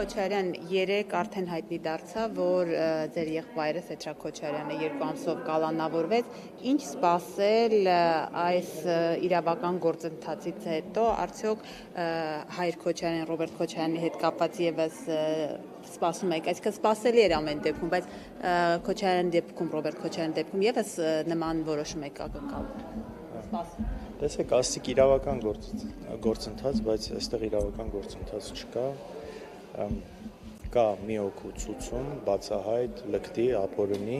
Քոչարյան, երեք արդեն հայտնի դարձավ, որ ձեր եղբայրը Սեդրակ Քոչարյանը 2 ամսով կալանավորվեց, ինչ սպասել այս իրավական գործընթացից հետո, արդյոք հայր Քոչարյան, Ռոբերտ Քոչարյանի հետ կապված եւս սպասում եք, այսինքն սպասելի էր ամեն դեպքում, բայց Քոչարյանի դեպքում, Ռոբերտ Քոչարյանի դեպքում եւս նման որոշում եք ակնկալում։ Սպասում։ Տեսեք, ասիկ իրավական գործընթաց, բայց այստեղ իրավական գործընթաց չկա, կա մի հոգու ցուցում, բացահայտ, լկտի, ապօրինի,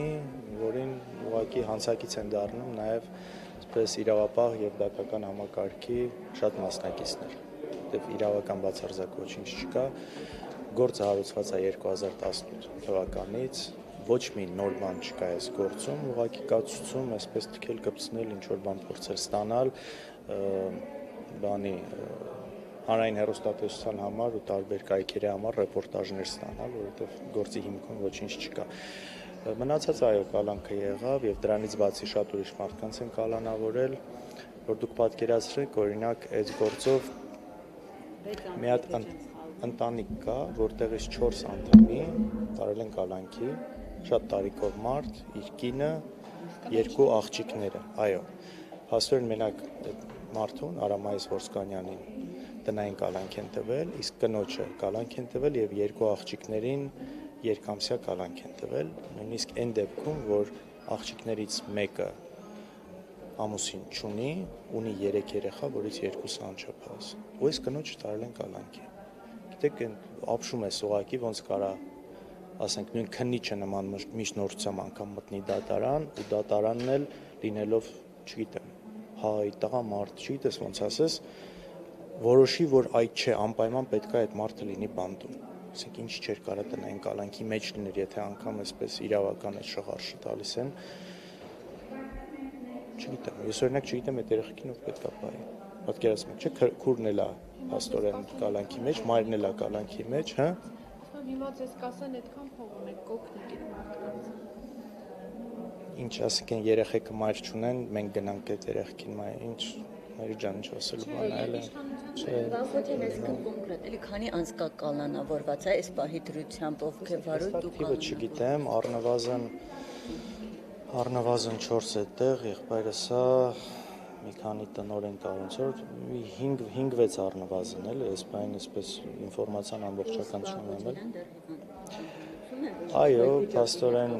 որին ուղղակի հանցակից են դառնում նաև այսպես իրավապահ եւ դատական համակարգի շատ մասնակիցներ, որտեղ իրավական բացարձակ ոչինչ չկա, գործը հարուցված է 2018 թվականից, ոչ մի նոր բան չկա այս գործում, ուղղակի կա ցուցում, այսպես թքել կպցնել, ինչ որ բան փորձել ստանալ, բանի հանրային հեռուստատեսության համար ու տարբեր կայքերի համար ռեպորտաժներ ստանալ, որովհետև գործի հիմքում ոչինչ չկա։ Մնացած այո, կալանքը եղավ եւ դրանից բացի շատ ուրիշ մարդկանց են կալանավորել, որ դուք պատկերացրեք, օրինակ, այս գործով մի հատ ընտանիք կա, որտեղից 4 անդամի տարել են կալանքի, շատ տարիքով մարդ, իր կինը, 2 աղջիկները, այո, փաստորեն մենակ մարդուն, Արամայիս Ոսկանյանին տնային կալանք են տվել, իսկ կնոջը կալանք են տվել եւ 2 աղջիկներին երկամսյա կալանք են տվել, նույնիսկ այն դեպքում, որ աղջիկներից մեկը ամուսին չունի, ունի 3 երեխա, որից 2-ը անչափահաս, ու այս կնոջը տարել են կալանքի։ Գիտեք, ապշում է ուղղակի ոնց կարա ասենք նույն քննիչը նման միջնորդությամբ անգամ մտնի դատարան ու դատարանն էլ լինելով, չգիտեմ, հայ, տղամարդ, չգիտես ոնց ասես, որոշի, որ այդ չէ, անպայման պետք է այդ մարդը լինի բանտում։ Ասենք ինչ չէր կարա տնային կալանքի մեջ լիներ, եթե անգամ այսպես իրավական այդ շղարշը տալիս են։ Չգիտեմ, ես օրինակ չգիտեմ այդ երեխեքին ով պետք է պահի։ Պատկերացնեք, չէ, քուրն էլ է փաստորեն կալանքի մեջ, մայրն էլ է կալանքի մեջ, հա։ Հիմա ձեզ կասեն այդքան փող ունեք, կօգնեք այդ մարդկանց։ Ինչ ասենք են երեխեքը մայր չունեն, մենք գնանք այդ երեխքին մայր, ինչ Մերի ջան, ինչ ասելու բան այլ է։ Բախոթեն այսքան կոնկրետ, էլի քանի անց կա կալանավորված է, այս պահի դրությամբ ովքեր վարույթ դու կալանավորված։ Չգիտեմ, առնվազն 4 այդտեղ, եղբայրս է մի քանի տնօրեն կա ոնց որ 5-6 առնվազն էլ, այս բանը այսպես ինֆորմացիան ամբողջական չունեմ էլ։ Այո, փաստորեն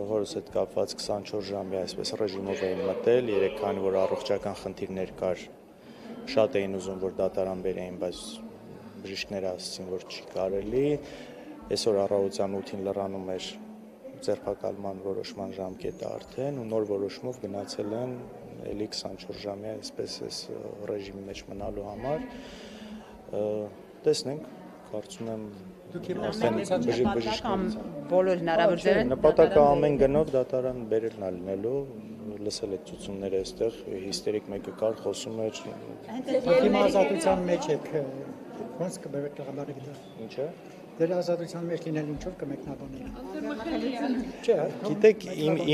հորս հետ կապված 24 ժամյա այսպես ռեժիմով էին մտել, երեքան որ առողջական խնդիրներ կար, շատ էին ուզում որ դատարան բերեին, բայց բժիշկները ասացին որ չի կարելի։ Այսօր առավոտյան 8-ին լրանում էր ձերբակալման որոշման ժամկետը արդեն ու նոր որոշումով գնացել են էլի 24 ժամյա այսպես այս ռեժիմի մեջ մնալու համար։ Տեսնենք, կարծում եմ բոլոր հնարավորությունները նպատակը ամեն գնով դատարան բերելն է լինելու, լսել եք ցուցումները այստեղ, հիստերիկ մեկը կար, խոսում էր։ Հիմա ազատության մեջ եք, ոնց կբերեք տղամարդի գիտա։ Ինչը։ Դեր ազատության մեջ լինել ինչով կմեկնաբանեք։ Չէ, գիտեք,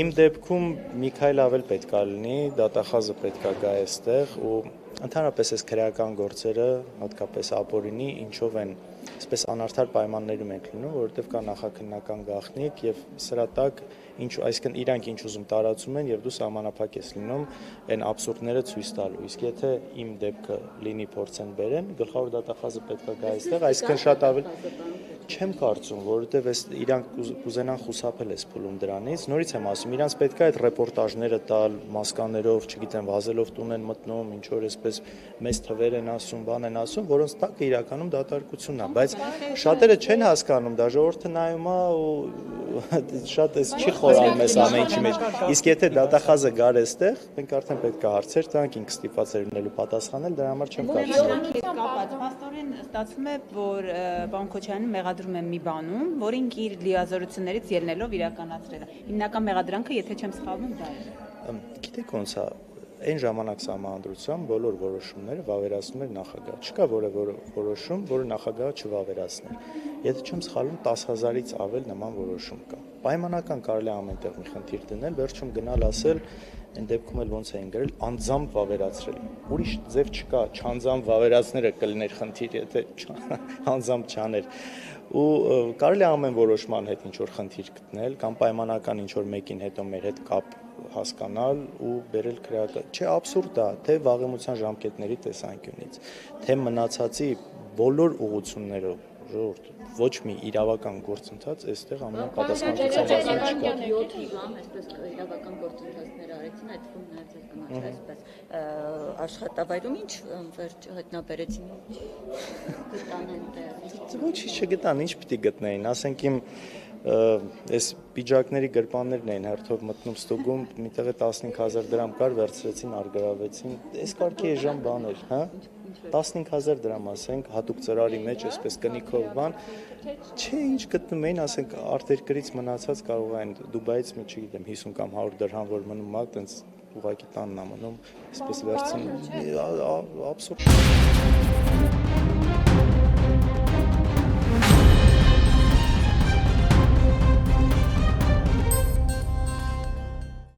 իմ դեպքում մի քայլ ավել պետք է լինի, դատախազը պետք է գա այստեղ ու ընդհանրապես այս քրեական գործերը, հատկապես ապօրինի, ինչով են այսպես անարդար պայմաններում ենք լինում, որովհետև կա նախաքննական գաղտնիք եւ սրա տակ այսինքն իրանք ինչ ուզում տարածում են եւ դու սահմանափակ ես լինում այն абսուրդները ցույց տալու։ Իսկ եթե իմ դեպքը լինի փորձեն բերեն, գլխավոր դատախազը պետք է գա այստեղ, այսինքն շատ ավել չեմ կարծում, որովհետև այս իրանք կուզենան խուսափել այս փուլում դրանից, նորից եմ ասում, իրանք պետք է այդ ռեպորտաժները տալ մասկաներով, չգիտեմ, վազելով տուն են մտնում, ինչ որ այսպես մեծ թվեր են ասում, բան են ասում, որոնց տակը իրականում դատարկությունն է, բայց շատերը չեն հասկանում, դա ժողովուրդը նայում է ու շատ էս չի խորանում այս ամեն ինչի մեջ։ Իսկ եթե դատախազը գար այստեղ, մենք արդեն պետք է հարցեր տանք, ինքը ստիպված էր լինելու պատասխանել, դրա համար չեմ կարծում։ Փաստորեն ստացվում է, որ պարոն Քոչարյանը մեղադրում է մի բանում, որին իր լիազորություններից ելնելով իրականացրել է։ Հիմնական մեղադրանքը, եթե չեմ սխալվում, դա է։ Գիտեք ոնց է, այն ժամանակ սահմանադրությամբ բոլոր որոշումները վավերացնում էր նախագահ։ Չկա որևէ որոշում, որը նախագահը չվավերացներ։ Եթե չեմ սխալվում, 10,000-ից ավել նման որոշում կա։ Պայմանական կարելի է ամենտեղ մի խնդիր դնել, վերջում գնալ ասել, այն դեպքում էլ ոնց էին գրել, անձամբ վավերացրել։ Ուրիշ ձև չկա, չանձամբ վավերացները կլիներ խնդիր, եթե անձամբ չաներ։ ու կարելի է ամեն որոշման հետ ինչ որ խնդիր գտնել կամ պայմանական ինչ որ մեկին հետո մեր հետ կապ հասկանալ ու բերել քրեական չէ աբսուրդ է թե վաղեմության ժամկետների տեսանկյունից թե մնացածի բոլոր ուղղություններով ժողովուրդ ոչ մի իրավական գործընթաց այստեղ ամեն պատասխանատվության մասին չկա 7 հիվամ, այսպես իրավական գործընթացներ արեցին, այդ թվում նաև ձեր կնոջ այսպես աշխատավայրում ինչ վերջ հայտնաբերեցին գտան այնտեղ ոչինչ չգտան, ինչ պիտի գտնեին, ասենք իմ այս պիջակների գրպաններն էին հերթով մտնում ստուգում, միտեղ 15000 դրամ կար, վերցրեցին, արգարավեցին, այս կարգի էժան բաներ, հա 15000 դրամ ասենք հատուկ ծրարի մեջ այսպես կնիքով բան չէ ինչ գտնում էին ասենք արտերկրից մնացած կարող են Դուբայից չգիտեմ 50 կամ 100 դրհամ որ մնում ա տենց ուղակի տանն ա մնում այսպես վերցնում աբսուրդ